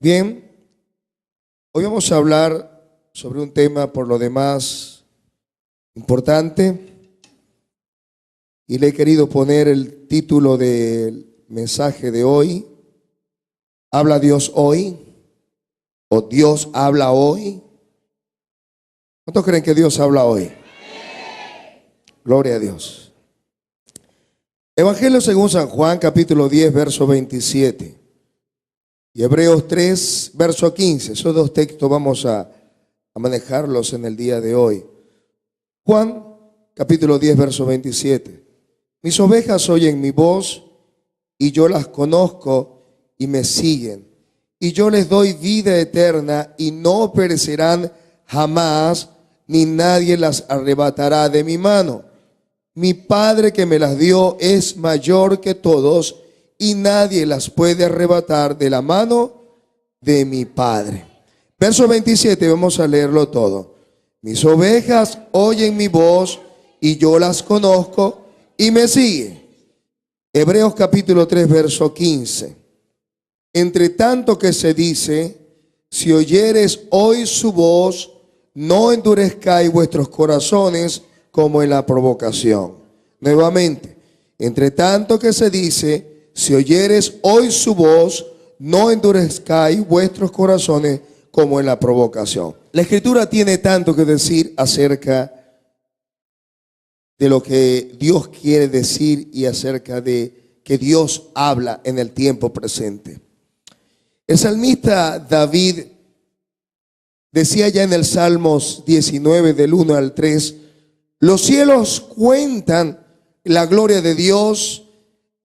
Bien, hoy vamos a hablar sobre un tema por lo demás importante y le he querido poner el título del mensaje de hoy: ¿Habla Dios hoy? ¿O Dios habla hoy? ¿Cuántos creen que Dios habla hoy? Gloria a Dios. Evangelio según San Juan, capítulo 10, verso 27. Y Hebreos 3, verso 15. Esos dos textos vamos a manejarlos en el día de hoy. Juan, capítulo 10, verso 27. Mis ovejas oyen mi voz, y yo las conozco y me siguen. Y yo les doy vida eterna, y no perecerán jamás, ni nadie las arrebatará de mi mano. Mi Padre que me las dio es mayor que todos, y nadie las puede arrebatar de la mano de mi Padre. Verso 27, vamos a leerlo todo. Mis ovejas oyen mi voz, y yo las conozco y me siguen. Hebreos capítulo 3, verso 15. Entre tanto que se dice, si oyeres hoy su voz, no endurezcáis vuestros corazones como en la provocación. Nuevamente, entre tanto que se dice, si oyeres hoy su voz, no endurezcáis vuestros corazones como en la provocación. La Escritura tiene tanto que decir acerca de lo que Dios quiere decir y acerca de que Dios habla en el tiempo presente. El salmista David decía ya en el Salmos 19 del 1 al 3, los cielos cuentan la gloria de Dios,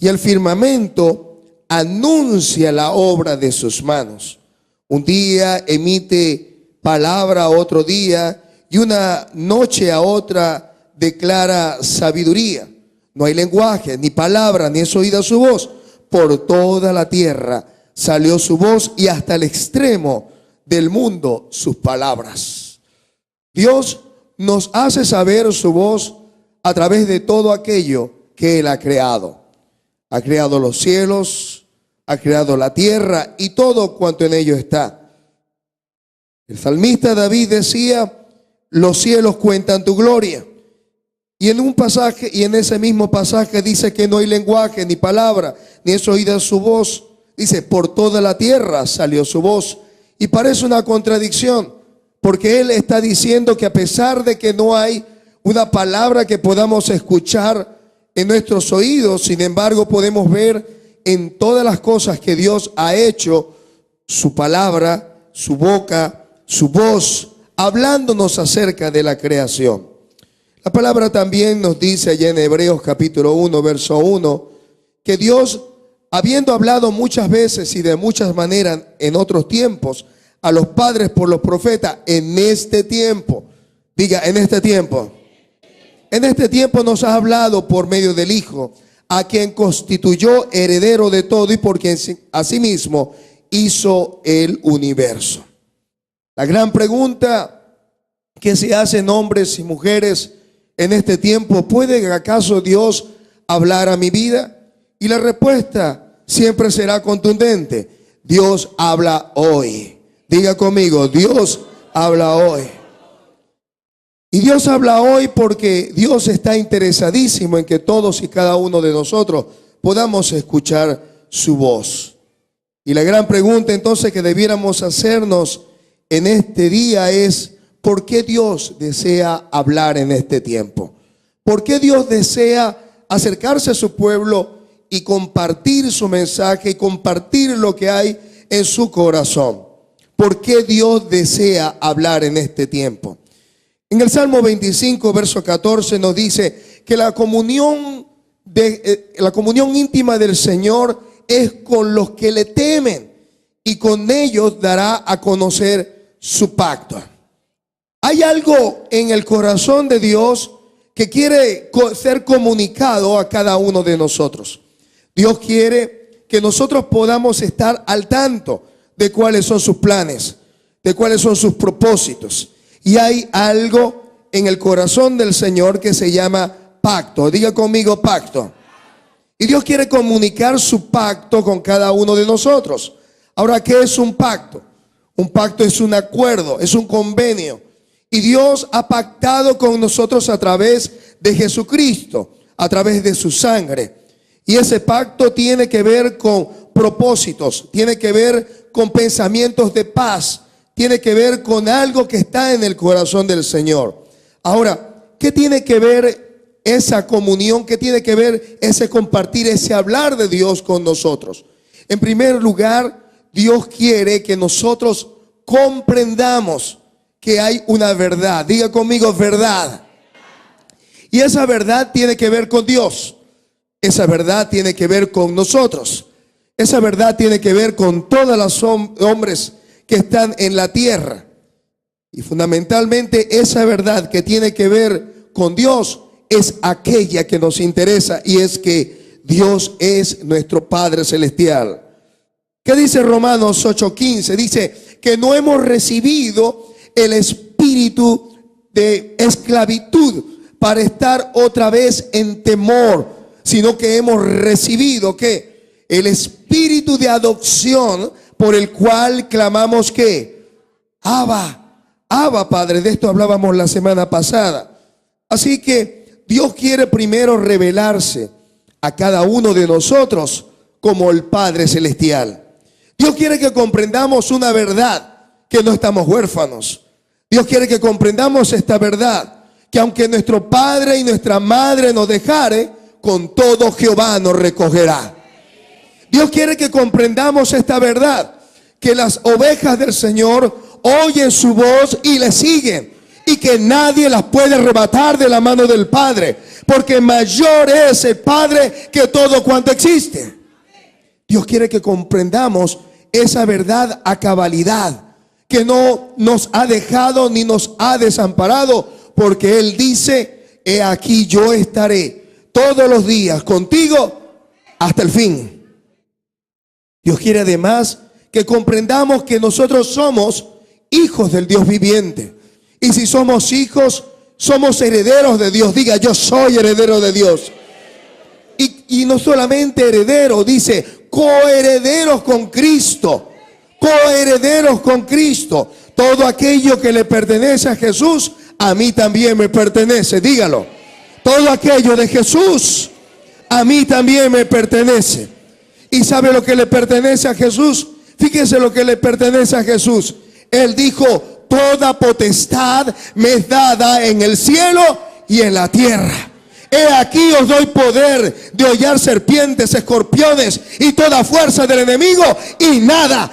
y el firmamento anuncia la obra de sus manos. Un día emite palabra a otro día, y una noche a otra declara sabiduría. No hay lenguaje, ni palabra, ni es oída su voz. Por toda la tierra salió su voz, y hasta el extremo del mundo sus palabras. Dios nos hace saber su voz a través de todo aquello que Él ha creado. Ha creado los cielos, ha creado la tierra y todo cuanto en ello está. El salmista David decía, los cielos cuentan tu gloria. Y en un pasaje, y en ese mismo pasaje dice que no hay lenguaje, ni palabra, ni es oída su voz. Dice, por toda la tierra salió su voz. Y parece una contradicción, porque él está diciendo que a pesar de que no hay una palabra que podamos escuchar en nuestros oídos, sin embargo podemos ver en todas las cosas que Dios ha hecho, su palabra, su boca, su voz, hablándonos acerca de la creación. La palabra también nos dice allá en Hebreos capítulo 1, verso 1, que Dios, habiendo hablado muchas veces y de muchas maneras en otros tiempos a los padres por los profetas, en este tiempo, diga, en este tiempo. En este tiempo nos ha hablado por medio del Hijo, a quien constituyó heredero de todo y por quien asimismo hizo el universo. La gran pregunta que se hacen hombres y mujeres en este tiempo: ¿puede acaso Dios hablar a mi vida? Y la respuesta siempre será contundente: Dios habla hoy. Diga conmigo, Dios habla hoy. Y Dios habla hoy porque Dios está interesadísimo en que todos y cada uno de nosotros podamos escuchar su voz. Y la gran pregunta entonces que debiéramos hacernos en este día es: ¿por qué Dios desea hablar en este tiempo? ¿Por qué Dios desea acercarse a su pueblo y compartir su mensaje y compartir lo que hay en su corazón? ¿Por qué Dios desea hablar en este tiempo? En el Salmo 25, verso 14 nos dice que la comunión íntima del Señor es con los que le temen, y con ellos dará a conocer su pacto. Hay algo en el corazón de Dios que quiere ser comunicado a cada uno de nosotros. Dios quiere que nosotros podamos estar al tanto de cuáles son sus planes, de cuáles son sus propósitos. Y hay algo en el corazón del Señor que se llama pacto. Diga conmigo, pacto. Y Dios quiere comunicar su pacto con cada uno de nosotros. Ahora, ¿qué es un pacto? Un pacto es un acuerdo, es un convenio. Y Dios ha pactado con nosotros a través de Jesucristo, a través de su sangre. Y ese pacto tiene que ver con propósitos, tiene que ver con pensamientos de paz, tiene que ver con algo que está en el corazón del Señor. Ahora, ¿qué tiene que ver esa comunión? ¿Qué tiene que ver ese compartir, ese hablar de Dios con nosotros? En primer lugar, Dios quiere que nosotros comprendamos que hay una verdad. Diga conmigo, verdad. Y esa verdad tiene que ver con Dios. Esa verdad tiene que ver con nosotros. Esa verdad tiene que ver con todos los hombres que están en la tierra. Y fundamentalmente esa verdad que tiene que ver con Dios es aquella que nos interesa, y es que Dios es nuestro Padre Celestial. ¿Qué dice Romanos 8:15? Dice que no hemos recibido el espíritu de esclavitud para estar otra vez en temor, sino que hemos recibido ¿qué? El espíritu de adopción, por el cual clamamos ¿qué? Abba, Abba Padre. De esto hablábamos la semana pasada. Así que Dios quiere primero revelarse a cada uno de nosotros como el Padre Celestial. Dios quiere que comprendamos una verdad, que no estamos huérfanos. Dios quiere que comprendamos esta verdad, que aunque nuestro padre y nuestra madre nos dejare, con todo Jehová nos recogerá. Dios quiere que comprendamos esta verdad, que las ovejas del Señor oyen su voz y le siguen, y que nadie las puede arrebatar de la mano del Padre, porque mayor es el Padre que todo cuanto existe. Dios quiere que comprendamos esa verdad a cabalidad, que no nos ha dejado ni nos ha desamparado, porque Él dice: he aquí yo estaré todos los días contigo hasta el fin. Dios quiere además que comprendamos que nosotros somos hijos del Dios viviente. Y si somos hijos, somos herederos de Dios. Diga: yo soy heredero de Dios. Y no solamente heredero, dice coherederos con Cristo. Coherederos con Cristo. Todo aquello que le pertenece a Jesús, a mí también me pertenece. Dígalo. Todo aquello de Jesús, a mí también me pertenece. ¿Y sabe lo que le pertenece a Jesús? Fíjese lo que le pertenece a Jesús. Él dijo: toda potestad me es dada en el cielo y en la tierra. He aquí os doy poder de hollar serpientes, escorpiones y toda fuerza del enemigo, y nada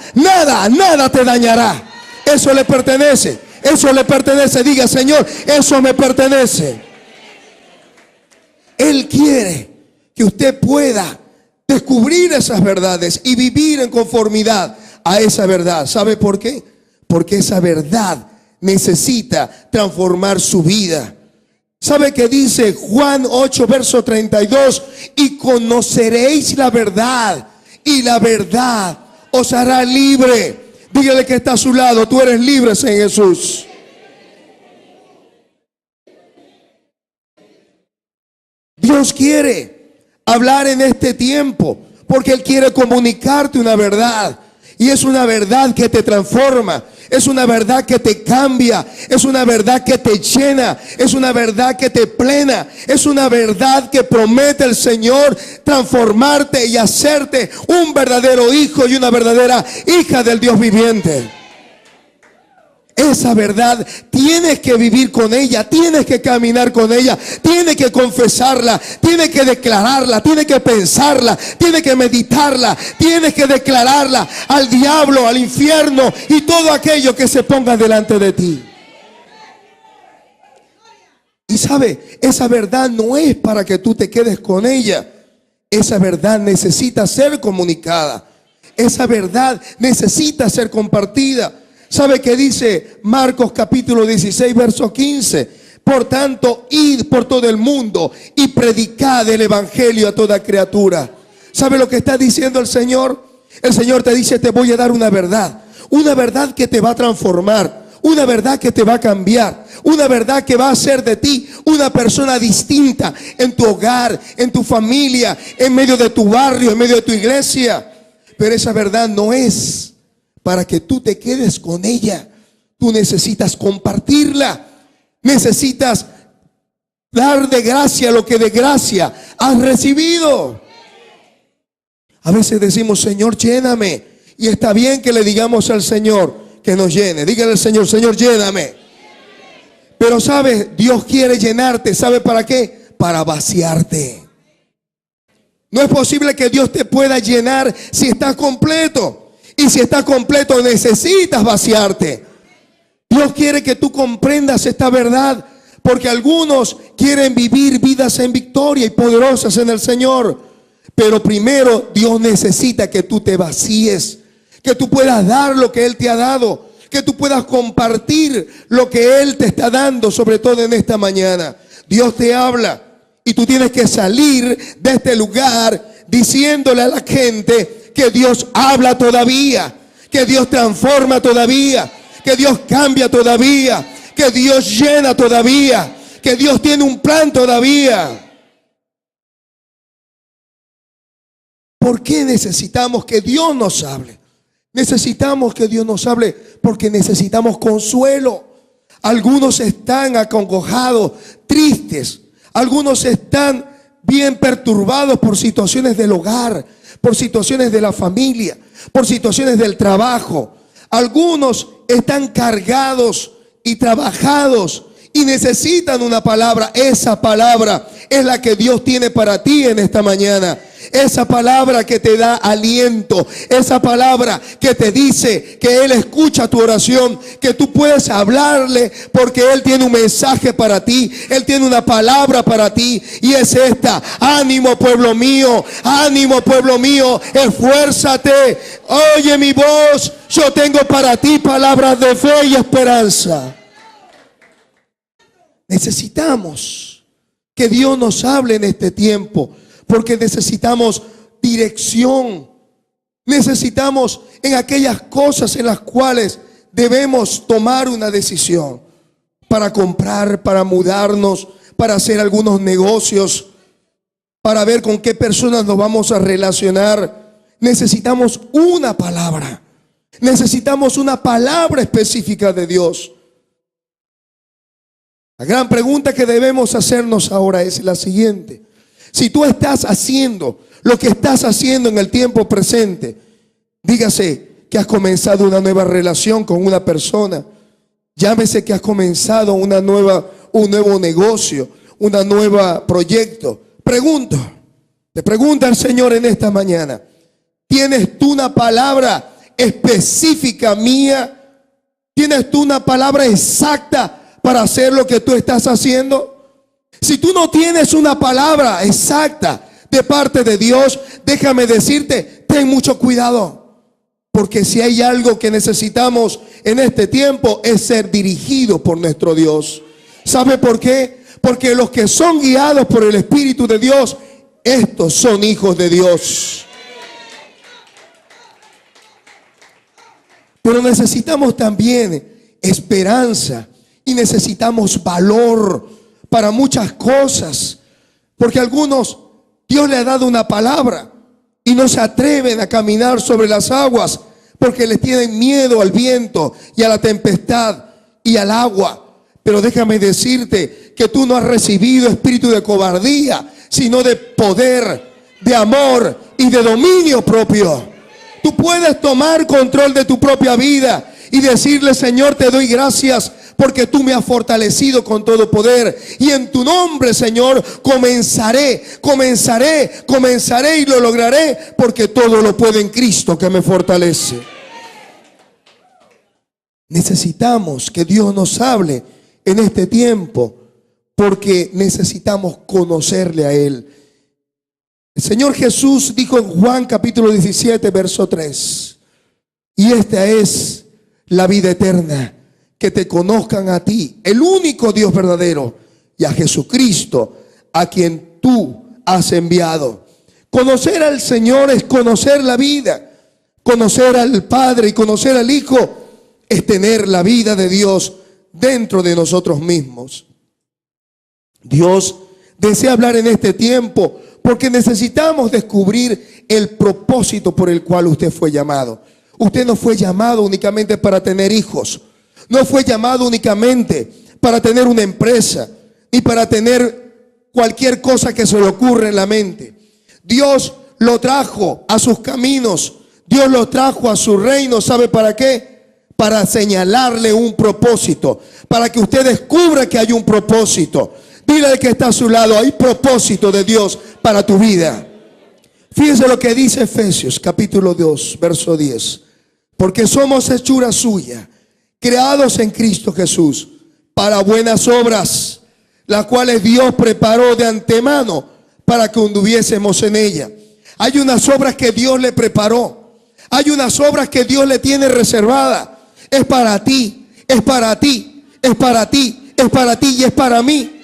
te dañará. Eso le pertenece. Eso le pertenece. Diga: Señor, eso me pertenece. Él quiere que usted pueda descubrir esas verdades y vivir en conformidad a esa verdad. ¿Sabe por qué? Porque esa verdad necesita transformar su vida. ¿Sabe qué dice Juan 8, verso 32? Y conoceréis la verdad, y la verdad os hará libre. Dígale que está a su lado: tú eres libre en Jesús. Dios quiere hablar en este tiempo, porque Él quiere comunicarte una verdad. Y es una verdad que te transforma, es una verdad que te cambia, es una verdad que te llena, es una verdad que te plena, es una verdad que promete el Señor transformarte y hacerte un verdadero hijo y una verdadera hija del Dios viviente. Esa verdad tienes que vivir con ella, tienes que caminar con ella, tienes que confesarla, tienes que declararla, tienes que pensarla, tienes que meditarla, tienes que declararla al diablo, al infierno y todo aquello que se ponga delante de ti. Y sabe, esa verdad no es para que tú te quedes con ella. Esa verdad necesita ser comunicada. Esa verdad necesita ser compartida. ¿Sabe qué dice Marcos capítulo 16, verso 15? Por tanto, id por todo el mundo y predicad el evangelio a toda criatura. ¿Sabe lo que está diciendo el Señor? El Señor te dice: te voy a dar una verdad que te va a transformar, una verdad que te va a cambiar, una verdad que va a hacer de ti una persona distinta en tu hogar, en tu familia, en medio de tu barrio, en medio de tu iglesia. Pero esa verdad no es para que tú te quedes con ella. Tú necesitas compartirla. Necesitas dar de gracia lo que de gracia has recibido. A veces decimos, Señor, lléname. Y está bien que le digamos al Señor que nos llene. Dígale al Señor, Señor, lléname. Pero sabes, Dios quiere llenarte. ¿Sabe para qué? Para vaciarte. No es posible que Dios te pueda llenar si estás completo. Y si estás completo necesitas vaciarte. Dios quiere que tú comprendas esta verdad, porque algunos quieren vivir vidas en victoria y poderosas en el Señor. Pero primero Dios necesita que tú te vacíes, que tú puedas dar lo que Él te ha dado, que tú puedas compartir lo que Él te está dando, sobre todo en esta mañana. Dios te habla y tú tienes que salir de este lugar diciéndole a la gente que Dios habla todavía, que Dios transforma todavía, que Dios cambia todavía, que Dios llena todavía, que Dios tiene un plan todavía. ¿Por qué necesitamos que Dios nos hable? Necesitamos que Dios nos hable porque necesitamos consuelo. Algunos están acongojados, tristes. Algunos están bien perturbados por situaciones del hogar, por situaciones de la familia, por situaciones del trabajo. Algunos están cargados y trabajados y necesitan una palabra. Esa palabra es la que Dios tiene para ti en esta mañana. Esa palabra que te da aliento, esa palabra que te dice que Él escucha tu oración, que tú puedes hablarle porque Él tiene un mensaje para ti, Él tiene una palabra para ti, y es esta: ánimo, pueblo mío, esfuérzate, oye mi voz, yo tengo para ti palabras de fe y esperanza. Necesitamos que Dios nos hable en este tiempo, porque necesitamos dirección. Necesitamos en aquellas cosas en las cuales debemos tomar una decisión. Para comprar, para mudarnos, para hacer algunos negocios, para ver con qué personas nos vamos a relacionar. Necesitamos una palabra. Necesitamos una palabra específica de Dios. La gran pregunta que debemos hacernos ahora es la siguiente: si tú estás haciendo lo que estás haciendo en el tiempo presente, dígase que has comenzado una nueva relación con una persona, llámese que has comenzado un nuevo negocio, un nuevo proyecto. Te pregunta el Señor en esta mañana: ¿tienes tú una palabra específica mía? ¿Tienes tú una palabra exacta para hacer lo que tú estás haciendo? Si tú no tienes una palabra exacta de parte de Dios, déjame decirte, ten mucho cuidado. Porque si hay algo que necesitamos en este tiempo es ser dirigido por nuestro Dios. ¿Sabe por qué? Porque los que son guiados por el Espíritu de Dios, estos son hijos de Dios. Pero necesitamos también esperanza y necesitamos valor para muchas cosas, porque algunos Dios le ha dado una palabra y no se atreven a caminar sobre las aguas porque les tienen miedo al viento y a la tempestad y al agua. Pero déjame decirte que tú no has recibido espíritu de cobardía, sino de poder, de amor y de dominio propio. Tú puedes tomar control de tu propia vida y decirle: Señor, te doy gracias porque tú me has fortalecido con todo poder, y en tu nombre, Señor, comenzaré y lo lograré, porque todo lo puedo en Cristo que me fortalece. Necesitamos que Dios nos hable en este tiempo, porque necesitamos conocerle a Él. El Señor Jesús dijo en Juan capítulo 17 verso 3: y esta es la vida eterna, que te conozcan a ti, el único Dios verdadero, y a Jesucristo, a quien tú has enviado. Conocer al Señor es conocer la vida. Conocer al Padre y conocer al Hijo es tener la vida de Dios dentro de nosotros mismos. Dios desea hablar en este tiempo porque necesitamos descubrir el propósito por el cual usted fue llamado. Usted no fue llamado únicamente para tener hijos. No fue llamado únicamente para tener una empresa, ni para tener cualquier cosa que se le ocurra en la mente. Dios lo trajo a sus caminos. Dios lo trajo a su reino. ¿Sabe para qué? Para señalarle un propósito. Para que usted descubra que hay un propósito. Dile al que está a su lado: hay propósito de Dios para tu vida. Fíjese lo que dice Efesios capítulo 2, verso 10. Porque somos hechura suya, creados en Cristo Jesús, para buenas obras, las cuales Dios preparó de antemano para que anduviésemos en ella. Hay unas obras que Dios le preparó. Hay unas obras que Dios le tiene reservadas. Es para ti, es para ti, es para ti, es para ti y es para mí.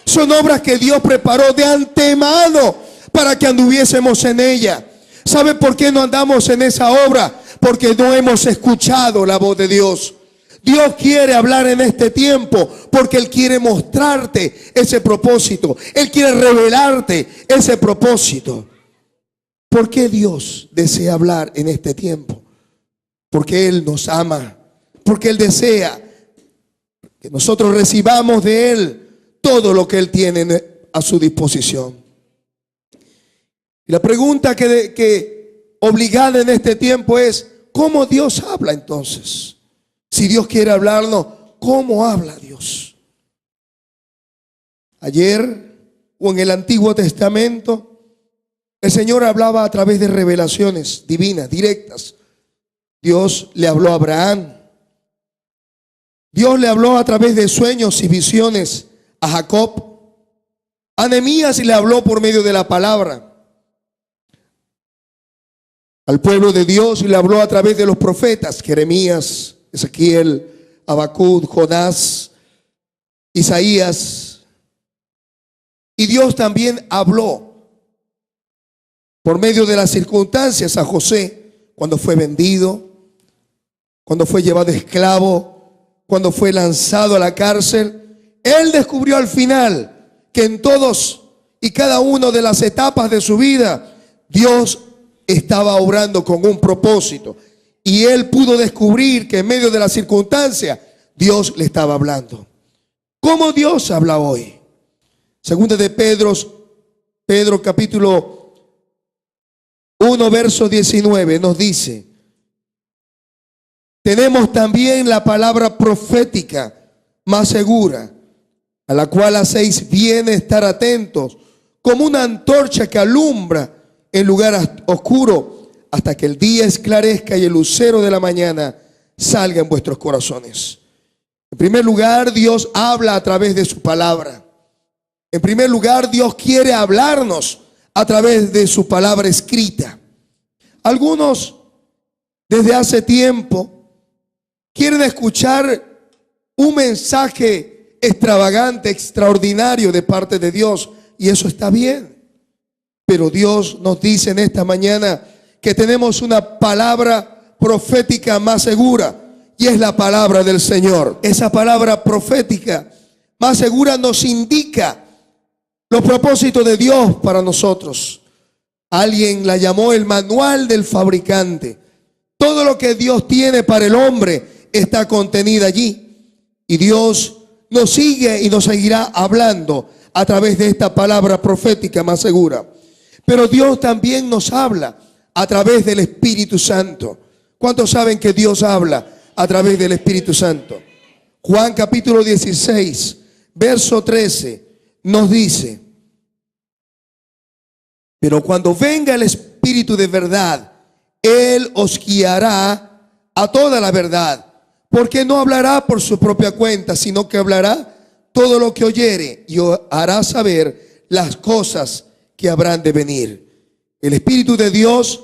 Son obras que Dios preparó de antemano para que anduviésemos en ella. ¿Sabe por qué no andamos en esa obra? Porque no hemos escuchado la voz de Dios. Dios quiere hablar en este tiempo porque Él quiere mostrarte ese propósito. Él quiere revelarte ese propósito. ¿Por qué Dios desea hablar en este tiempo? Porque Él nos ama. Porque Él desea que nosotros recibamos de Él todo lo que Él tiene a su disposición. Y la pregunta que obligada en este tiempo es: ¿cómo Dios habla entonces? Si Dios quiere hablarnos, ¿cómo habla Dios? Ayer o en el Antiguo Testamento, el Señor hablaba a través de revelaciones divinas, directas. Dios le habló a Abraham. Dios le habló a través de sueños y visiones a Jacob. A Nehemías le habló por medio de la palabra. Al pueblo de Dios le habló a través de los profetas: Jeremías, Ezequiel, Habacuc, Jonás, Isaías. Y Dios también habló por medio de las circunstancias a José, cuando fue vendido, cuando fue llevado esclavo, cuando fue lanzado a la cárcel. Él descubrió al final que en todos y cada una de las etapas de su vida, Dios estaba obrando con un propósito. Y él pudo descubrir que en medio de la circunstancia, Dios le estaba hablando. ¿Cómo Dios habla hoy? Segunda de Pedro capítulo 1, verso 19 nos dice: tenemos también la palabra profética más segura, a la cual hacéis bien estar atentos, como una antorcha que alumbra en lugar oscuro, hasta que el día esclarezca y el lucero de la mañana salga en vuestros corazones. En primer lugar, Dios habla a través de su palabra. En primer lugar, Dios quiere hablarnos a través de su palabra escrita. Algunos, desde hace tiempo, quieren escuchar un mensaje extravagante, extraordinario de parte de Dios, y eso está bien. Pero Dios nos dice en esta mañana que tenemos una palabra profética más segura, y es la palabra del Señor. Esa palabra profética más segura nos indica los propósitos de Dios para nosotros. Alguien la llamó el manual del fabricante. Todo lo que Dios tiene para el hombre está contenido allí. Y Dios nos sigue y nos seguirá hablando a través de esta palabra profética más segura. Pero Dios también nos habla a través del Espíritu Santo. ¿Cuántos saben que Dios habla a través del Espíritu Santo? Juan capítulo 16, verso 13 nos dice: pero cuando venga el Espíritu de verdad, Él os guiará a toda la verdad, porque no hablará por su propia cuenta, sino que hablará todo lo que oyere y os hará saber las cosas que habrán de venir. El Espíritu de Dios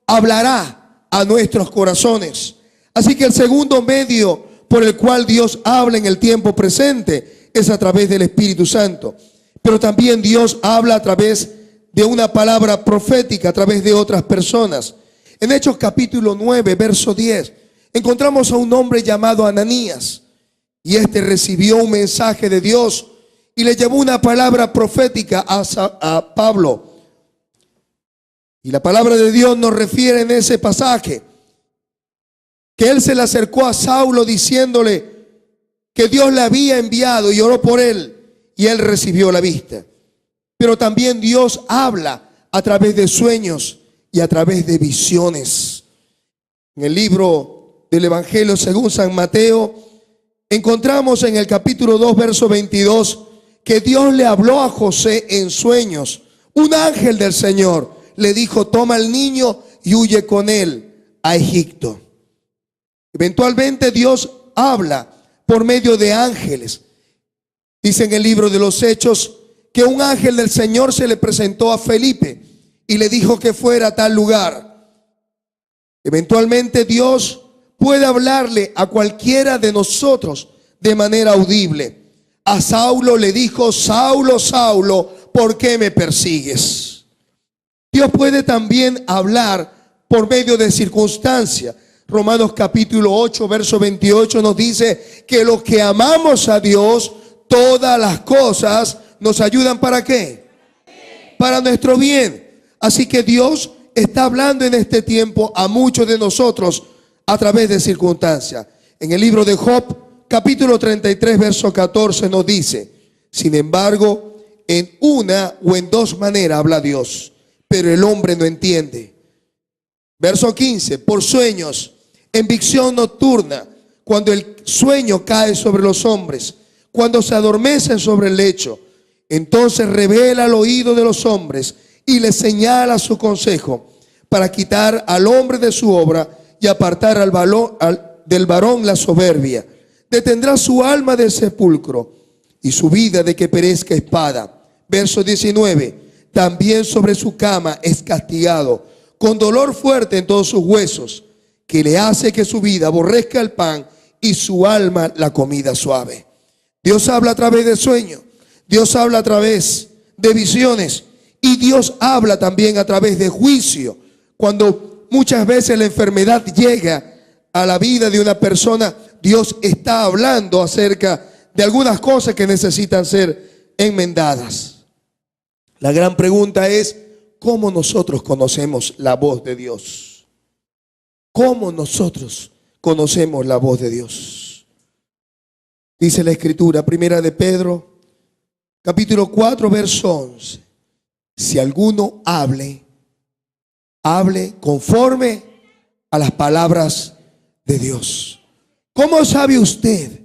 hablará a nuestros corazones. Así que el segundo medio por el cual Dios habla en el tiempo presente es a través del Espíritu Santo. Pero también Dios habla a través de una palabra profética, a través de otras personas. En Hechos capítulo 9, verso 10, encontramos a un hombre llamado Ananías. Y este recibió un mensaje de Dios y le llevó una palabra profética a Pablo. Y la palabra de Dios nos refiere en ese pasaje que él se le acercó a Saulo diciéndole que Dios le había enviado y oró por él y él recibió la vista. Pero también Dios habla a través de sueños y a través de visiones. En el libro del Evangelio según San Mateo encontramos en el capítulo 2 verso 22 que Dios le habló a José en sueños. Un ángel del Señor le dijo: toma al niño y huye con él a Egipto. Eventualmente Dios habla por medio de ángeles. Dice en el libro de los Hechos que un ángel del Señor se le presentó a Felipe y le dijo que fuera a tal lugar. Eventualmente Dios puede hablarle a cualquiera de nosotros de manera audible. A Saulo le dijo: Saulo, Saulo, ¿por qué me persigues? Dios puede también hablar por medio de circunstancias. Romanos capítulo 8, verso 28 nos dice que los que amamos a Dios, todas las cosas nos ayudan ¿para qué? Para nuestro bien. Así que Dios está hablando en este tiempo a muchos de nosotros a través de circunstancias. En el libro de Job, capítulo 33, verso 14 nos dice: sin embargo, en una o en dos maneras habla Dios, pero el hombre no entiende. Verso 15, por sueños, en visión nocturna, cuando el sueño cae sobre los hombres, cuando se adormecen sobre el lecho, entonces revela al oído de los hombres y les señala su consejo, para quitar al hombre de su obra y apartar del varón la soberbia. Detendrá su alma del sepulcro y su vida de que perezca espada. Verso 19, también sobre su cama es castigado, con dolor fuerte en todos sus huesos, que le hace que su vida aborrezca el pan y su alma la comida suave. Dios habla a través de sueños, Dios habla a través de visiones y Dios habla también a través de juicio. Cuando muchas veces la enfermedad llega a la vida de una persona, Dios está hablando acerca de algunas cosas que necesitan ser enmendadas. La gran pregunta es: ¿cómo nosotros conocemos la voz de Dios? ¿Cómo nosotros conocemos la voz de Dios? Dice la Escritura, primera de Pedro, capítulo 4, verso 11. Si alguno hable conforme a las palabras de Dios. ¿Cómo sabe usted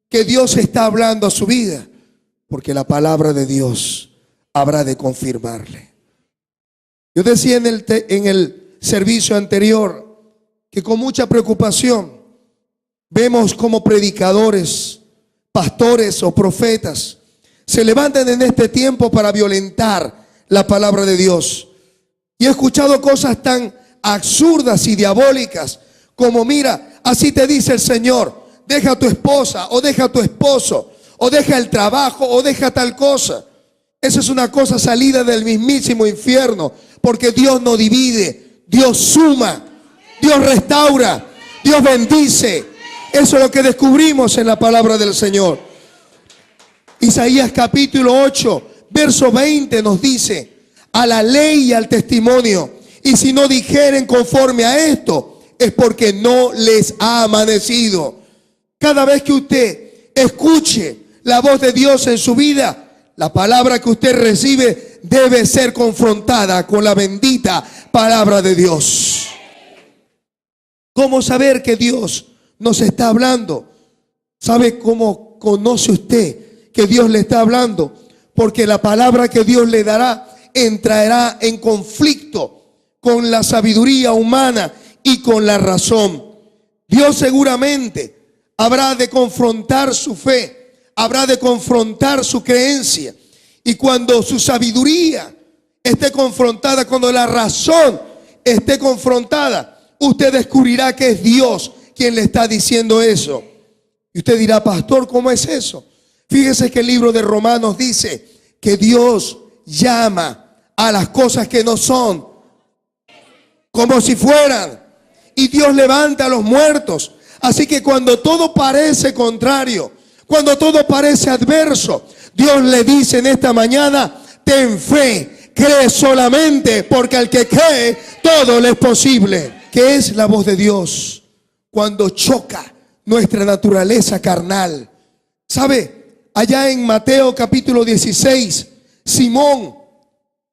que Dios está hablando a su vida? Porque la palabra de Dios habrá de confirmarle. Yo decía en el servicio anterior que con mucha preocupación vemos como predicadores, pastores o profetas se levantan en este tiempo para violentar la palabra de Dios. Y he escuchado cosas tan absurdas y diabólicas como: mira, así te dice el Señor, deja a tu esposa o deja a tu esposo o deja el trabajo o deja tal cosa. Esa es una cosa salida del mismísimo infierno, porque Dios no divide, Dios suma, Dios restaura, Dios bendice. Eso es lo que descubrimos en la palabra del Señor. Isaías capítulo 8, verso 20 nos dice: a la ley y al testimonio, y si no dijeren conforme a esto, es porque no les ha amanecido. Cada vez que usted escuche la voz de Dios en su vida, la palabra que usted recibe debe ser confrontada con la bendita palabra de Dios. ¿Cómo saber que Dios nos está hablando? ¿Sabe cómo conoce usted que Dios le está hablando? Porque la palabra que Dios le dará entrará en conflicto con la sabiduría humana y con la razón. Dios seguramente habrá de confrontar su fe, habrá de confrontar su creencia. Y cuando su sabiduría esté confrontada, cuando la razón esté confrontada, usted descubrirá que es Dios quien le está diciendo eso. Y usted dirá: pastor, ¿cómo es eso? Fíjese que el libro de Romanos dice que Dios llama a las cosas que no son como si fueran, y Dios levanta a los muertos. Así que cuando todo parece contrario, cuando todo parece adverso, Dios le dice en esta mañana: ten fe, cree solamente, porque al que cree todo le es posible. ¿Qué es la voz de Dios? cuando choca nuestra naturaleza carnal. ¿Sabe? Allá en Mateo capítulo 16, Simón,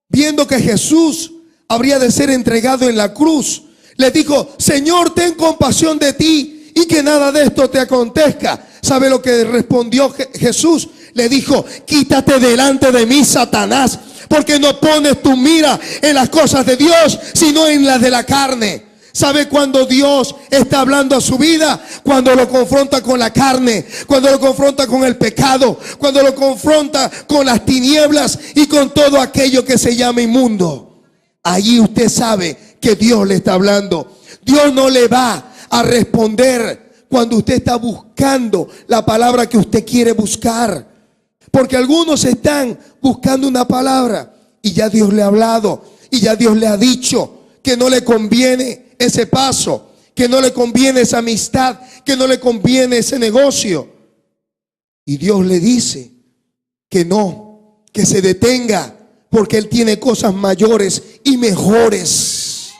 viendo que Jesús habría de ser entregado en la cruz, le dijo: Señor, ten compasión de ti y que nada de esto te acontezca. ¿Sabe lo que respondió Jesús? Le dijo: quítate delante de mí, Satanás, porque no pones tu mira en las cosas de Dios, sino en las de la carne. ¿Sabe cuando Dios está hablando a su vida? Cuando lo confronta con la carne, cuando lo confronta con el pecado, cuando lo confronta con las tinieblas y con todo aquello que se llama inmundo. Allí usted sabe que Dios le está hablando. Dios no le va a responder cuando usted está buscando la palabra que usted quiere buscar. Porque algunos están buscando una palabra y ya Dios le ha hablado y ya Dios le ha dicho que no le conviene ese paso, que no le conviene esa amistad, que no le conviene ese negocio. Y Dios le dice que no, que se detenga, porque Él tiene cosas mayores y mejores.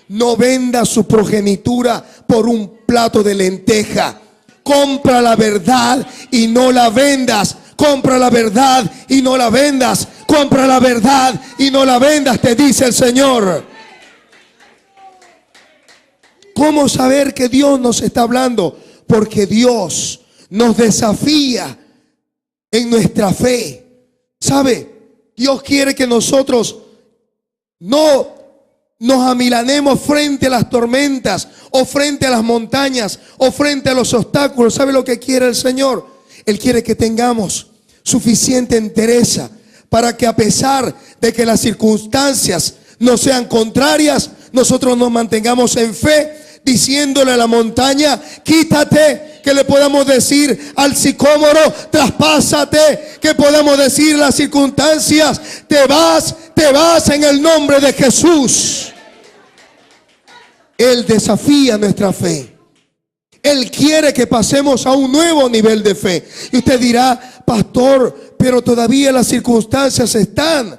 No venda su progenitura por un plato de lenteja. Compra la verdad y no la vendas. Compra la verdad y no la vendas. Compra la verdad y no la vendas, te dice el Señor. ¿Cómo saber que Dios nos está hablando? Porque Dios nos desafía en nuestra fe. ¿Sabe? Dios quiere que nosotros no nos amilanemos frente a las tormentas o frente a las montañas o frente a los obstáculos. ¿Sabe lo que quiere el Señor? Él quiere que tengamos suficiente entereza para que, a pesar de que las circunstancias no sean contrarias, nosotros nos mantengamos en fe, diciéndole a la montaña: quítate. Que le podamos decir al sicómoro: traspásate. Que podamos decir a las circunstancias: te vas en el nombre de Jesús. Él desafía nuestra fe. Él quiere que pasemos a un nuevo nivel de fe. Y usted dirá: pastor, pero todavía las circunstancias están.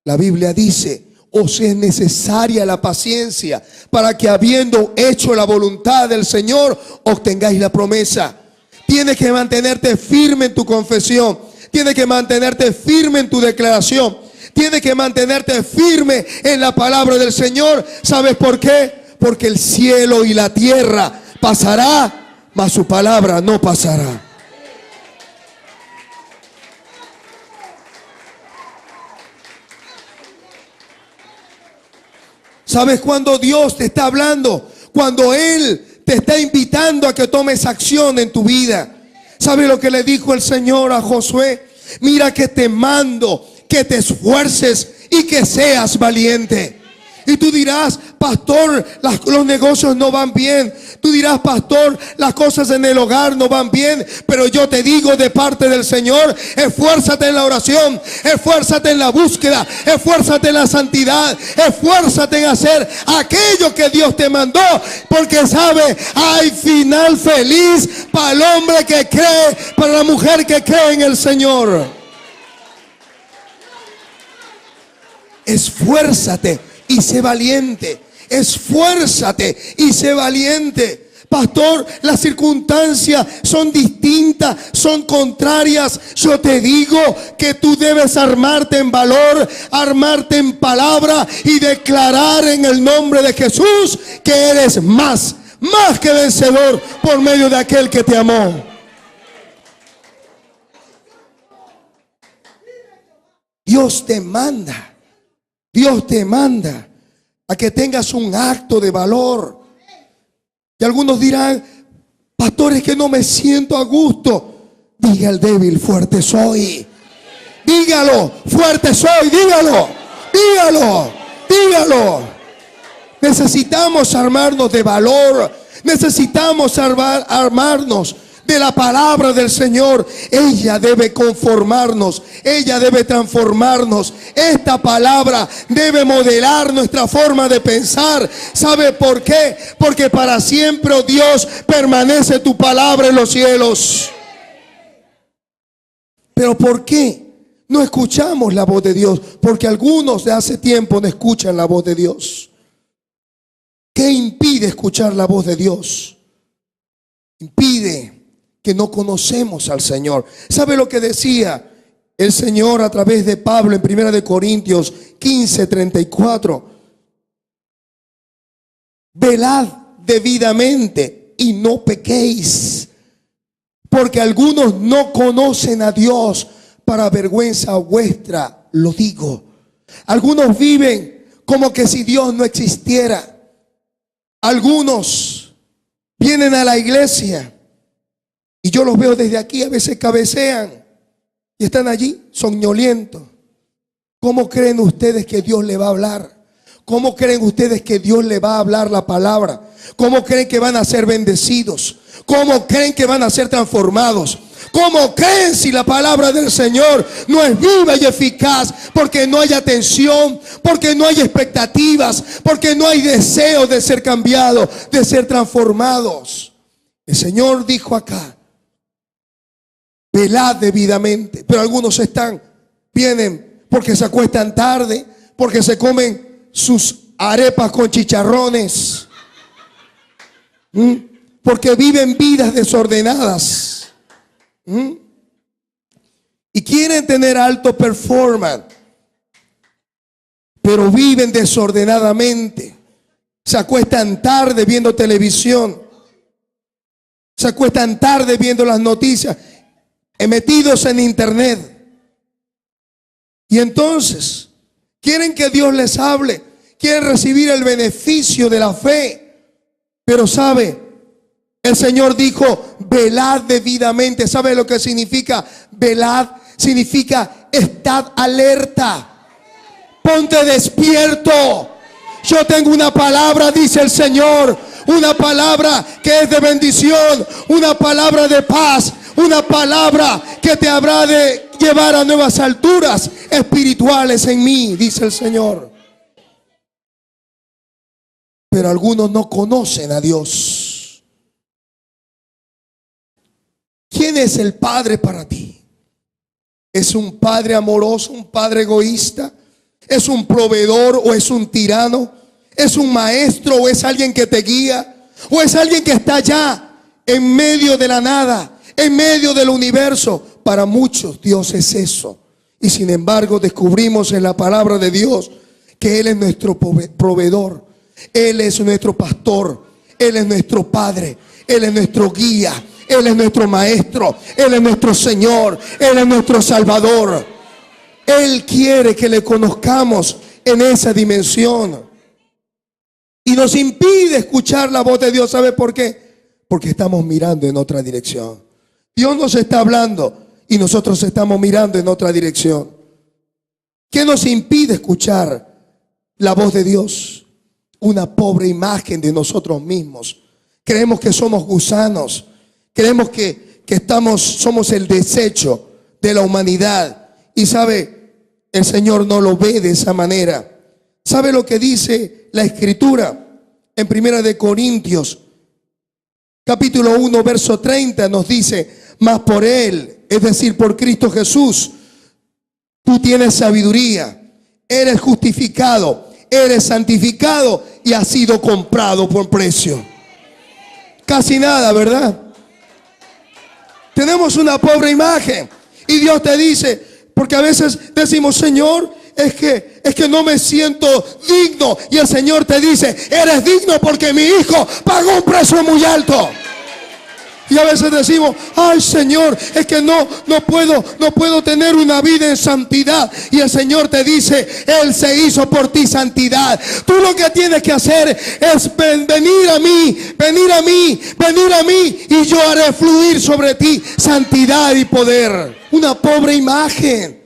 La Biblia dice: os es necesaria la paciencia para que, habiendo hecho la voluntad del Señor, obtengáis la promesa. Tienes que mantenerte firme en tu confesión. Tienes que mantenerte firme en tu declaración. Tienes que mantenerte firme en la palabra del Señor. ¿Sabes por qué? Porque el cielo y la tierra pasará, mas su palabra no pasará. ¿Sabes cuando Dios te está hablando? Cuando Él te está invitando a que tomes acción en tu vida. ¿Sabes lo que le dijo el Señor a Josué? Mira que te mando que te esfuerces y que seas valiente. Y tú dirás: pastor, los negocios no van bien. Tú dirás: pastor, las cosas en el hogar no van bien. Pero yo te digo de parte del Señor: esfuérzate en la oración, esfuérzate en la búsqueda, esfuérzate en la santidad, esfuérzate en hacer aquello que Dios te mandó. Porque sabe, hay final feliz para el hombre que cree, para la mujer que cree en el Señor. Esfuérzate y sé valiente. Esfuérzate y sé valiente. Pastor, las circunstancias son distintas, son contrarias. Yo te digo que tú debes armarte en valor, armarte en palabra y declarar en el nombre de Jesús que eres más que vencedor por medio de aquel que te amó. Dios te manda a que tengas un acto de valor. Y algunos dirán: pastor, es que no me siento a gusto. Diga al débil: fuerte soy. Dígalo: fuerte soy. Dígalo. Necesitamos armarnos de valor. Necesitamos armarnos de la palabra del Señor. Ella debe conformarnos, ella debe transformarnos. Esta palabra debe modelar nuestra forma de pensar. ¿Sabe por qué? Porque para siempre, oh Dios, permanece tu palabra en los cielos. Pero ¿por qué no escuchamos la voz de Dios? Porque algunos de hace tiempo no escuchan la voz de Dios. ¿Qué impide impide escuchar la voz de Dios. Impide que no conocemos al Señor. ¿Sabe lo que decía el Señor a través de Pablo en 1 Corintios 15:34? Velad debidamente y no pequéis, porque algunos no conocen a Dios. Para vergüenza vuestra lo digo. Algunos viven como que si Dios no existiera. Algunos vienen a la iglesia y yo los veo desde aquí, a veces cabecean y están allí soñolientos. ¿Cómo creen ustedes que Dios le va a hablar? ¿Cómo creen ustedes que Dios le va a hablar la palabra? ¿Cómo creen que van a ser bendecidos? ¿Cómo creen que van a ser transformados? ¿Cómo creen si la palabra del Señor no es viva y eficaz? Porque no hay atención, porque no hay expectativas, porque no hay deseo de ser cambiados, de ser transformados. El Señor dijo acá: velad debidamente. Pero algunos vienen porque se acuestan tarde, porque se comen sus arepas con chicharrones, porque viven vidas desordenadas. Y quieren tener alto performance, pero viven desordenadamente. Se acuestan tarde viendo televisión, se acuestan tarde viendo las noticias, metidos en internet. Y entonces quieren que Dios les hable, quieren recibir el beneficio de la fe. Pero sabe, el Señor dijo: velad debidamente. ¿Sabe lo que significa velad? Significa estad alerta, ponte despierto. Yo tengo una palabra, dice el Señor, una palabra que es de bendición, una palabra de paz, una palabra que te habrá de llevar a nuevas alturas espirituales en mí, dice el Señor. Pero algunos no conocen a Dios. ¿Quién es el Padre para ti? ¿Es un Padre amoroso, un Padre egoísta? ¿Es un proveedor o es un tirano? ¿Es un maestro o es alguien que te guía? ¿O es alguien que está allá en medio de la nada, en medio del universo? Para muchos Dios es eso. Y sin embargo descubrimos en la palabra de Dios que Él es nuestro proveedor. Él es nuestro pastor. Él es nuestro Padre. Él es nuestro guía. Él es nuestro maestro. Él es nuestro Señor. Él es nuestro Salvador. Él quiere que le conozcamos en esa dimensión. Y nos impide escuchar la voz de Dios. ¿Sabe por qué? Porque estamos mirando en otra dirección. Dios nos está hablando y nosotros estamos mirando en otra dirección. ¿Qué nos impide escuchar la voz de Dios? Una pobre imagen de nosotros mismos. Creemos que somos gusanos. Creemos que somos el desecho de la humanidad. Y sabe, el Señor no lo ve de esa manera. ¿Sabe lo que dice la Escritura? En 1 Corintios, capítulo 1, verso 30, nos dice: mas por Él, es decir, por Cristo Jesús, tú tienes sabiduría, eres justificado, eres santificado y has sido comprado por precio. Casi nada, ¿verdad? Tenemos una pobre imagen y Dios te dice, porque a veces decimos: Señor, es que no me siento digno. Y el Señor te dice: eres digno porque mi hijo pagó un precio muy alto. Y a veces decimos: ay, Señor, es que no puedo tener una vida en santidad. Y el Señor te dice: Él se hizo por ti santidad. Tú lo que tienes que hacer es venir a mí, y yo haré fluir sobre ti santidad y poder. Una pobre imagen.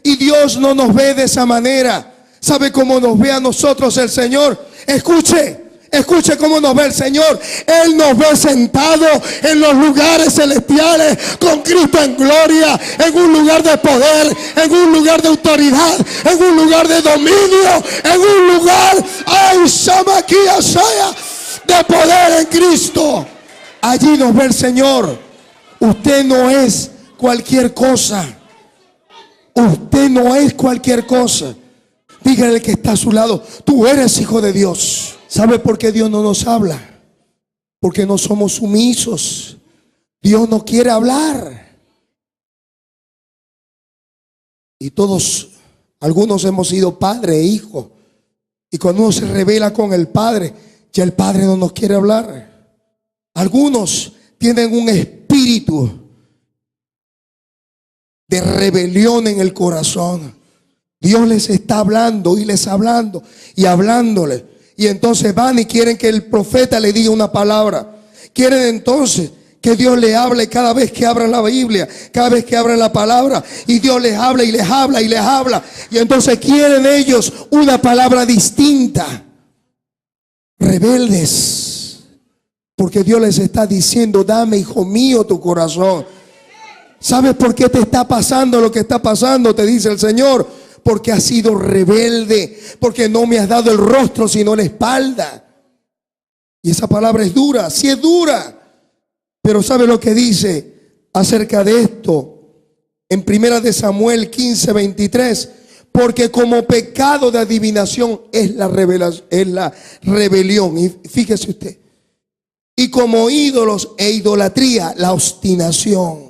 Y Dios no nos ve de esa manera. ¿Sabe cómo nos ve a nosotros el Señor? Escuche cómo nos ve el Señor. Él nos ve sentados en los lugares celestiales con Cristo en gloria, en un lugar de poder, en un lugar de autoridad, en un lugar de dominio, en un lugar, ay, Shamaquia Saya, de poder en Cristo. Allí nos ve el Señor. Usted no es cualquier cosa. Usted no es cualquier cosa. Dígale al que está a su lado, tú eres hijo de Dios. ¿Sabe por qué Dios no nos habla? Porque no somos sumisos. Dios no quiere hablar. Y todos, algunos hemos sido padre e hijo. Y cuando uno se revela con el Padre, ya el Padre no nos quiere hablar. Algunos tienen un espíritu de rebelión en el corazón. Dios les está hablando y les hablando y hablándole. Y entonces van y quieren que el profeta le diga una palabra. Quieren entonces que Dios le hable cada vez que abran la Biblia, cada vez que abran la palabra. Y Dios les habla y les habla y les habla. Y entonces quieren ellos una palabra distinta. Rebeldes. Porque Dios les está diciendo, dame, hijo mío, tu corazón. ¿Sabes por qué te está pasando lo que está pasando? Te dice el Señor. Porque has sido rebelde. Porque no me has dado el rostro sino la espalda. Y esa palabra es dura. Sí es dura. Pero ¿sabe lo que dice acerca de esto? En 1 de Samuel 15:23. Porque como pecado de adivinación es la rebelión. Y fíjese usted. Y como ídolos e idolatría, la obstinación.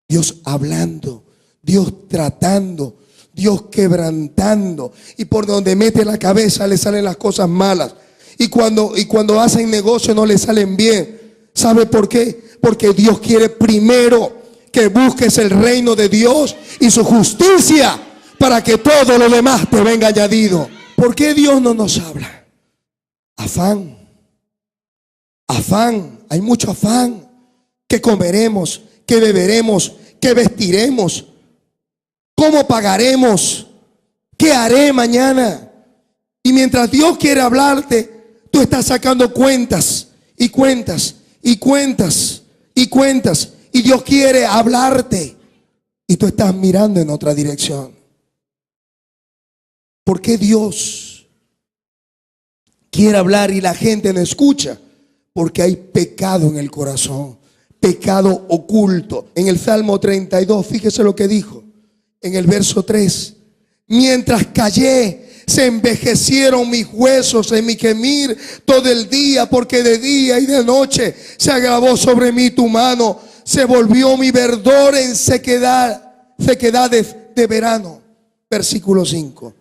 Dios hablando, Dios tratando, Dios quebrantando. Y por donde mete la cabeza le salen las cosas malas. Y cuando hacen negocio no le salen bien. ¿Sabe por qué? Porque Dios quiere primero que busques el reino de Dios y su justicia, para que todo lo demás te venga añadido. ¿Por qué Dios no nos habla? Afán. Afán. Hay mucho afán. ¿Qué comeremos? ¿Qué beberemos? ¿Qué vestiremos? ¿Cómo pagaremos? ¿Qué haré mañana? Y mientras Dios quiere hablarte, tú estás sacando cuentas y cuentas y cuentas y cuentas. Y Dios quiere hablarte y tú estás mirando en otra dirección. ¿Por qué Dios quiere hablar y la gente no escucha? Porque hay pecado en el corazón. Pecado oculto. En el Salmo 32, fíjese lo que dijo. En el verso 3. Mientras callé, se envejecieron mis huesos en mi gemir todo el día, porque de día y de noche se agravó sobre mí tu mano. Se volvió mi verdor en sequedades de verano. Versículo 5.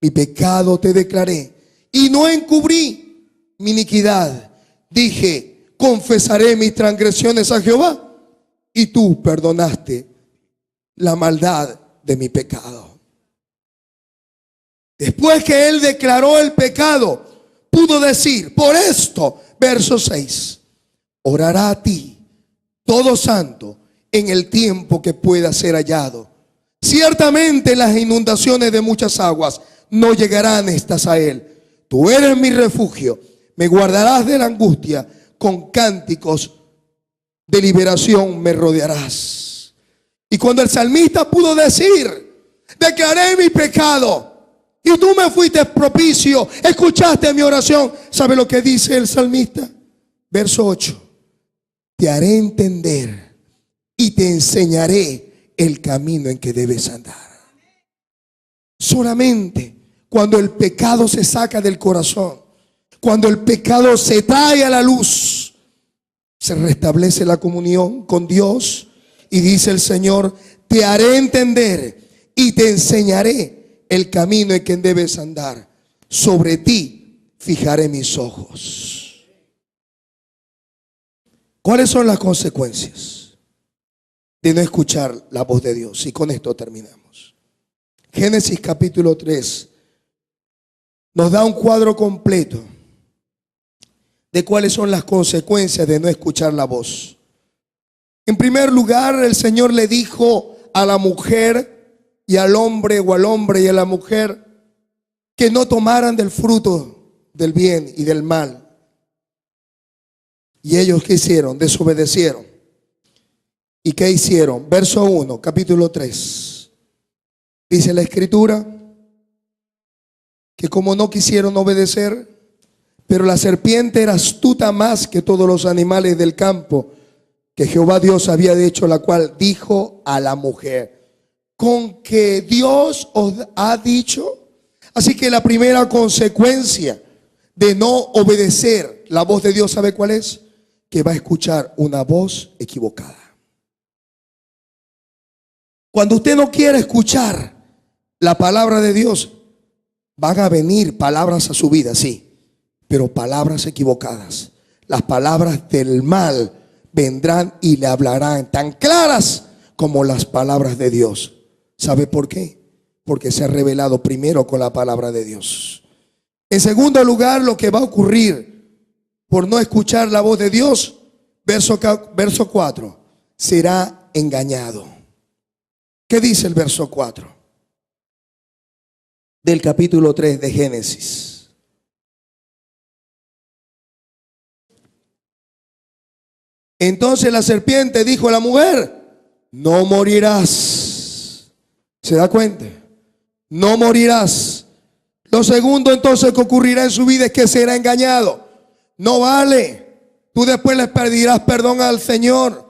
Mi pecado te declaré y no encubrí mi iniquidad. Dije, confesaré mis transgresiones a Jehová, y tú perdonaste la maldad de mi pecado. Después que él declaró el pecado, pudo decir, por esto, verso 6, orará a ti todo santo en el tiempo que pueda ser hallado. Ciertamente las inundaciones de muchas aguas no llegarán estas a él. Tú eres mi refugio, me guardarás de la angustia, con cánticos de liberación me rodearás. Y cuando el salmista pudo decir, declaré mi pecado y tú me fuiste propicio, escuchaste mi oración. ¿Sabe lo que dice el salmista? Verso 8. Te haré entender y te enseñaré el camino en que debes andar. Solamente cuando el pecado se saca del corazón, cuando el pecado se trae a la luz, se restablece la comunión con Dios. Y dice el Señor, te haré entender y te enseñaré el camino en que debes andar. Sobre ti fijaré mis ojos. ¿Cuáles son las consecuencias de no escuchar la voz de Dios? Y con esto terminamos. Génesis capítulo 3 nos da un cuadro completo de cuáles son las consecuencias de no escuchar la voz. En primer lugar, el Señor le dijo a la mujer y al hombre, o al hombre y a la mujer, que no tomaran del fruto del bien y del mal. Y ellos, ¿qué hicieron? Desobedecieron. ¿Y qué hicieron? Verso 1, capítulo 3. Dice la Escritura que como no quisieron obedecer, pero la serpiente era astuta más que todos los animales del campo que Jehová Dios había hecho, la cual dijo a la mujer, ¿con que Dios os ha dicho? Así que la primera consecuencia de no obedecer la voz de Dios, ¿sabe cuál es? Que va a escuchar una voz equivocada. Cuando usted no quiere escuchar la palabra de Dios, van a venir palabras a su vida, sí, pero palabras equivocadas. Las palabras del mal vendrán y le hablarán tan claras como las palabras de Dios. ¿Sabe por qué? Porque se ha revelado primero con la palabra de Dios. En segundo lugar, lo que va a ocurrir por no escuchar la voz de Dios, verso 4, será engañado. ¿Qué dice el verso 4 del capítulo 3 de Génesis? Entonces la serpiente dijo a la mujer: no morirás. ¿Se da cuenta? No morirás. Lo segundo entonces que ocurrirá en su vida es que será engañado. No vale. Tú después le pedirás perdón al Señor.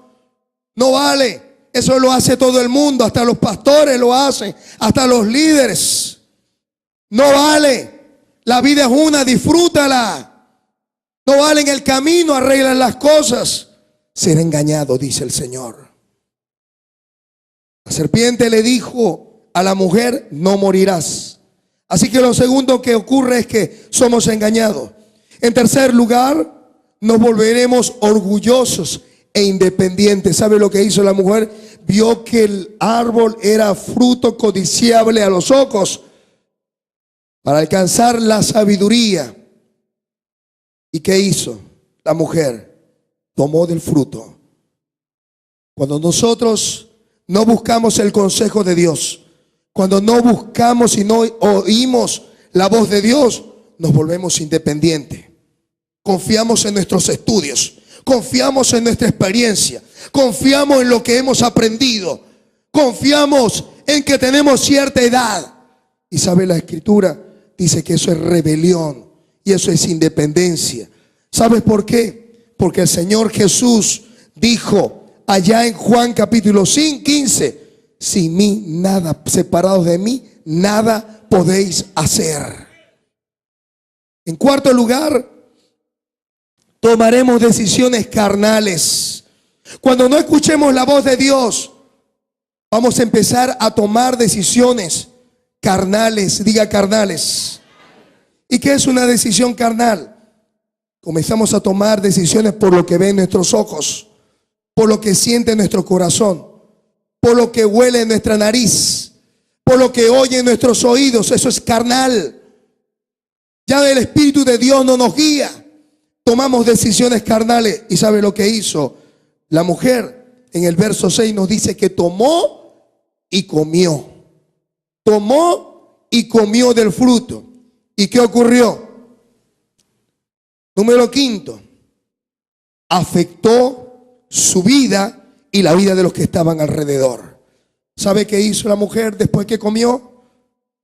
No vale. Eso lo hace todo el mundo. Hasta los pastores lo hacen. Hasta los líderes. No vale. La vida es una, disfrútala. No vale, en el camino arreglan las cosas. Será engañado, dice el Señor. La serpiente le dijo a la mujer: no morirás. Así que lo segundo que ocurre es que somos engañados. En tercer lugar, nos volveremos orgullosos e independientes. ¿Sabe lo que hizo la mujer? Vio que el árbol era fruto codiciable a los ojos para alcanzar la sabiduría. ¿Y qué hizo la mujer? Tomó del fruto. Cuando nosotros no buscamos el consejo de Dios, cuando no buscamos y no oímos la voz de Dios, nos volvemos independientes. Confiamos en nuestros estudios, confiamos en nuestra experiencia, confiamos en lo que hemos aprendido, confiamos en que tenemos cierta edad. Y sabe, la Escritura dice que eso es rebelión y eso es independencia. ¿Sabes por qué? Porque el Señor Jesús dijo allá en Juan capítulo 15: sin mí nada, separados de mí, nada podéis hacer. En cuarto lugar, tomaremos decisiones carnales. Cuando no escuchemos la voz de Dios, vamos a empezar a tomar decisiones carnales. Diga carnales. ¿Y qué es una decisión carnal? Comenzamos a tomar decisiones por lo que ven nuestros ojos, por lo que siente nuestro corazón, por lo que huele en nuestra nariz, por lo que oye en nuestros oídos. Eso es carnal. Ya el Espíritu de Dios no nos guía. Tomamos decisiones carnales. ¿Y sabe lo que hizo la mujer? En el verso 6 nos dice que tomó y comió. Tomó y comió del fruto. ¿Y qué ocurrió? Número 5. Afectó su vida y la vida de los que estaban alrededor. ¿Sabe qué hizo la mujer después que comió?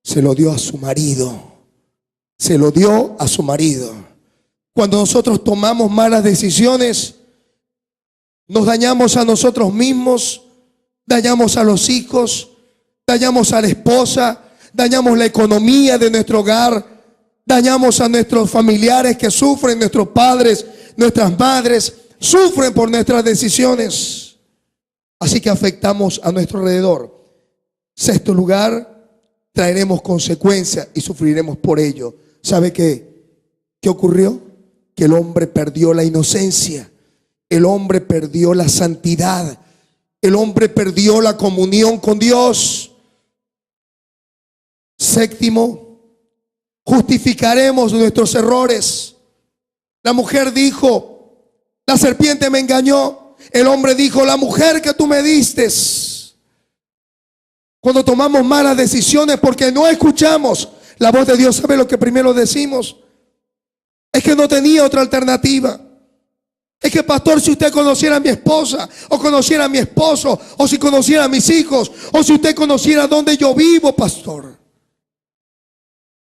Se lo dio a su marido. Se lo dio a su marido. Cuando nosotros tomamos malas decisiones, nos dañamos a nosotros mismos, dañamos a los hijos, dañamos a la esposa, dañamos la economía de nuestro hogar, dañamos a nuestros familiares que sufren, nuestros padres, nuestras madres, sufren por nuestras decisiones. Así que afectamos a nuestro alrededor. Sexto lugar, traeremos consecuencias y sufriremos por ello. ¿Sabe qué ocurrió? Que el hombre perdió la inocencia, el hombre perdió la santidad, el hombre perdió la comunión con Dios. Séptimo, justificaremos nuestros errores. La mujer dijo: la serpiente me engañó. El hombre dijo: la mujer que tú me diste. Cuando tomamos malas decisiones porque no escuchamos la voz de Dios, ¿sabe lo que primero decimos? Es que no tenía otra alternativa. Es que, pastor, si usted conociera a mi esposa, o conociera a mi esposo, o si conociera a mis hijos, o si usted conociera dónde yo vivo, pastor.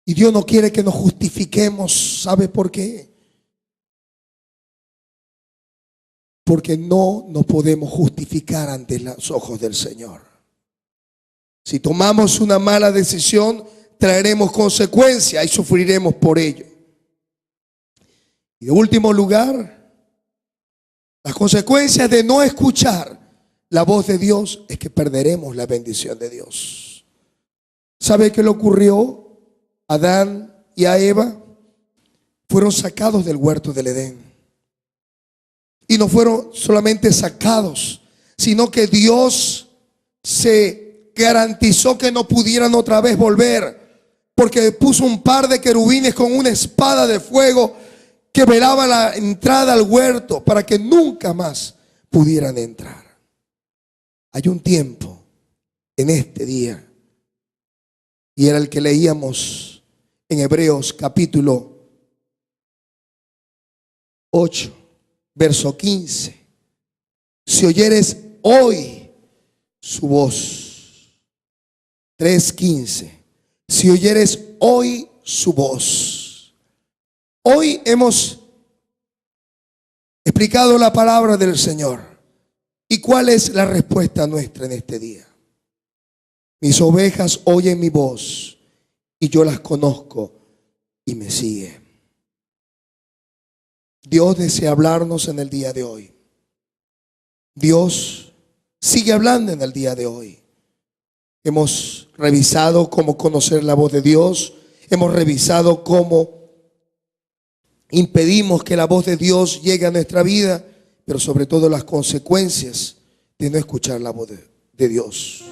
Y Dios no quiere que nos justifiquemos. ¿Sabe por qué? Porque no nos podemos justificar ante los ojos del Señor. Si tomamos una mala decisión, traeremos consecuencias y sufriremos por ello. Y en último lugar, las consecuencias de no escuchar la voz de Dios es que perderemos la bendición de Dios. ¿Sabe qué le ocurrió a Adán y a Eva? Fueron sacados del huerto del Edén. Y no fueron solamente sacados, sino que Dios se garantizó que no pudieran otra vez volver, porque puso un par de querubines con una espada de fuego que velaba la entrada al huerto para que nunca más pudieran entrar. Hay un tiempo en este día, y era el que leíamos en Hebreos capítulo 8, verso 15. Si oyeres hoy su voz. 3:15. Si oyeres hoy su voz. Hoy hemos explicado la palabra del Señor. ¿Y cuál es la respuesta nuestra en este día? Mis ovejas oyen mi voz y yo las conozco y me siguen. Dios desea hablarnos en el día de hoy. Dios sigue hablando en el día de hoy. Hemos revisado cómo conocer la voz de Dios. Hemos revisado cómo impedimos que la voz de Dios llegue a nuestra vida, pero sobre todo las consecuencias de no escuchar la voz de Dios.